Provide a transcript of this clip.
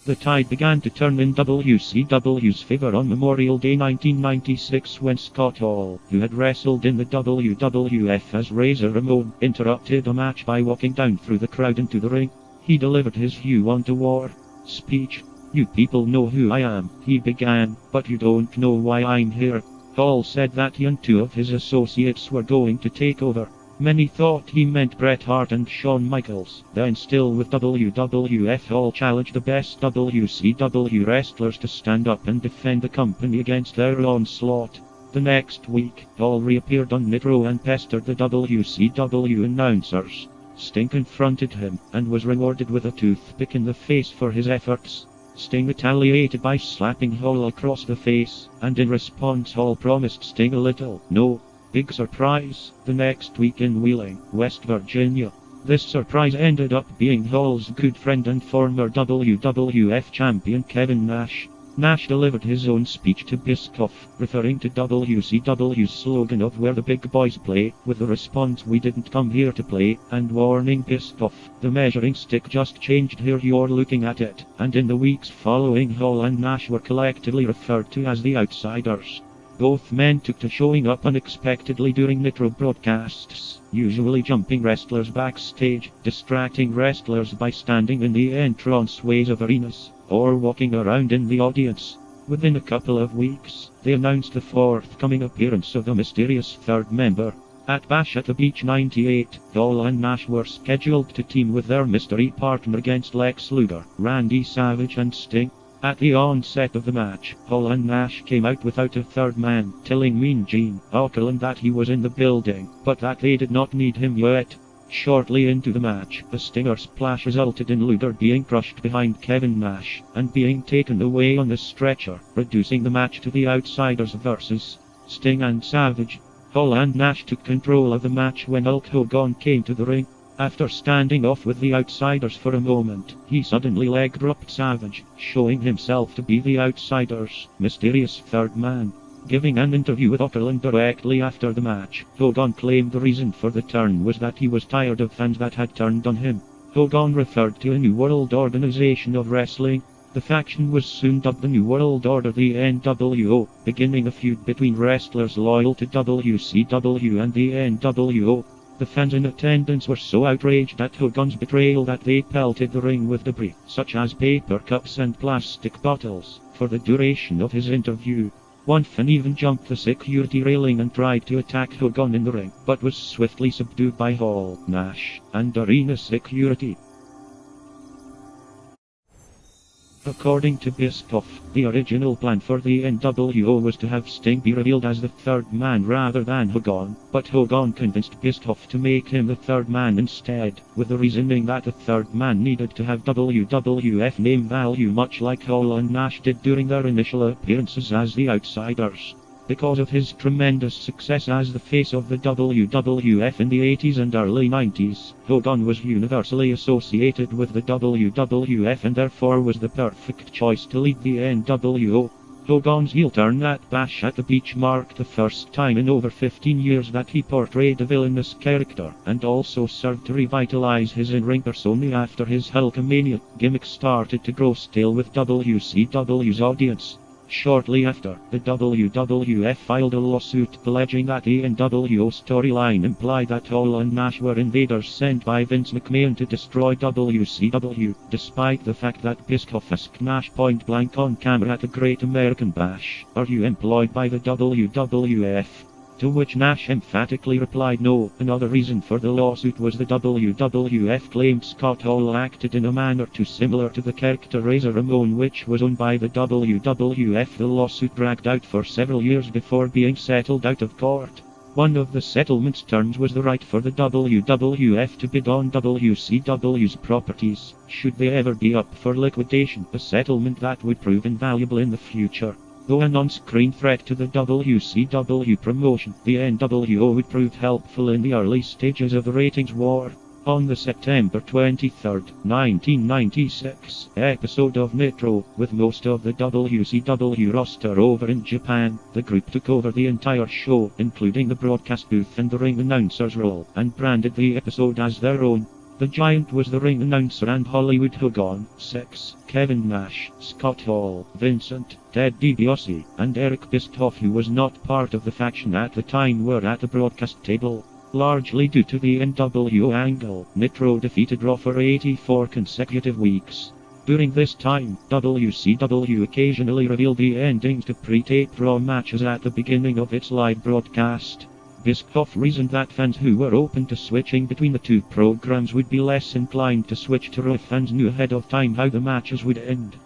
The tide began to turn in WCW's favor on Memorial Day 1996 when Scott Hall, who had wrestled in the WWF as Razor Ramon, interrupted a match by walking down through the crowd into the ring. He delivered his view on the war speech. "You people know who I am," he began, "but you don't know why I'm here." Hall said that he and two of his associates were going to take over. Many thought he meant Bret Hart and Shawn Michaels. Then still with WWF, Hall challenged the best WCW wrestlers to stand up and defend the company against their onslaught. The next week, Hall reappeared on Nitro and pestered the WCW announcers. Sting confronted him, and was rewarded with a toothpick in the face for his efforts. Sting retaliated by slapping Hall across the face, and in response Hall promised Sting a little, no, big surprise, the next week in Wheeling, West Virginia. This surprise ended up being Hall's good friend and former WWF Champion Kevin Nash. Nash delivered his own speech to Bischoff, referring to WCW's slogan of "Where the big boys play," with the response "We didn't come here to play," and warning Bischoff, "The measuring stick just changed, here you're looking at it." And in the weeks following, Hall and Nash were collectively referred to as the Outsiders. Both men took to showing up unexpectedly during Nitro broadcasts, usually jumping wrestlers backstage, distracting wrestlers by standing in the entranceways of arenas, or walking around in the audience. Within a couple of weeks, they announced the forthcoming appearance of the mysterious third member. At Bash at the Beach 98, Hall and Nash were scheduled to team with their mystery partner against Lex Luger, Randy Savage and Sting. At the onset of the match, Hall and Nash came out without a third man, telling Mean Gene Okerlund that he was in the building, but that they did not need him yet. Shortly into the match, a Stinger splash resulted in Luger being crushed behind Kevin Nash, and being taken away on the stretcher, reducing the match to the Outsiders versus Sting and Savage. Hall and Nash took control of the match when Hulk Hogan came to the ring. After standing off with the Outsiders for a moment, he suddenly leg dropped Savage, showing himself to be the Outsiders' mysterious third man. Giving an interview with Okerlund directly after the match, Hogan claimed the reason for the turn was that he was tired of fans that had turned on him. Hogan referred to a New World Organization of Wrestling. The faction was soon dubbed the New World Order, the NWO, beginning a feud between wrestlers loyal to WCW and the NWO. The fans in attendance were so outraged at Hogan's betrayal that they pelted the ring with debris, such as paper cups and plastic bottles, for the duration of his interview. One fan even jumped the security railing and tried to attack Hogan in the ring, but was swiftly subdued by Hall, Nash, and arena security. According to Bischoff, the original plan for the NWO was to have Sting be revealed as the third man rather than Hogan, but Hogan convinced Bischoff to make him the third man instead, with the reasoning that the third man needed to have WWF name value, much like Hall and Nash did during their initial appearances as the Outsiders. Because of his tremendous success as the face of the WWF in the 80s and early 90s, Hogan was universally associated with the WWF and therefore was the perfect choice to lead the NWO. Hogan's heel turn at Bash at the Beach marked the first time in over 15 years that he portrayed a villainous character, and also served to revitalize his in-ring persona after his Hulkamania gimmick started to grow stale with WCW's audience. Shortly after, the WWF filed a lawsuit alleging that the NWO storyline implied that Hall and Nash were invaders sent by Vince McMahon to destroy WCW, despite the fact that Bischoff asked Nash point blank on camera at the Great American Bash, "Are you employed by the WWF?" To which Nash emphatically replied no. Another reason for the lawsuit was the WWF claimed Scott Hall acted in a manner too similar to the character Razor Ramon, which was owned by the WWF. The lawsuit dragged out for several years before being settled out of court. One of the settlement's terms was the right for the WWF to bid on WCW's properties, should they ever be up for liquidation, a settlement that would prove invaluable in the future. Though an on-screen threat to the WCW promotion, the NWO would prove helpful in the early stages of the ratings war. On the September 23, 1996, episode of Nitro, with most of the WCW roster over in Japan, the group took over the entire show, including the broadcast booth and the ring announcer's role, and branded the episode as their own. The Giant was the ring announcer and Hollywood Hogan. 6. Kevin Nash, Scott Hall, Vincent, Ted DiBiase, and Eric Bischoff, who was not part of the faction at the time, were at the broadcast table. Largely due to the NWO angle, Nitro defeated Raw for 84 consecutive weeks. During this time, WCW occasionally revealed the endings to pre-taped Raw matches at the beginning of its live broadcast. Bischoff reasoned that fans who were open to switching between the two programs would be less inclined to switch to Raw if fans knew ahead of time how the matches would end.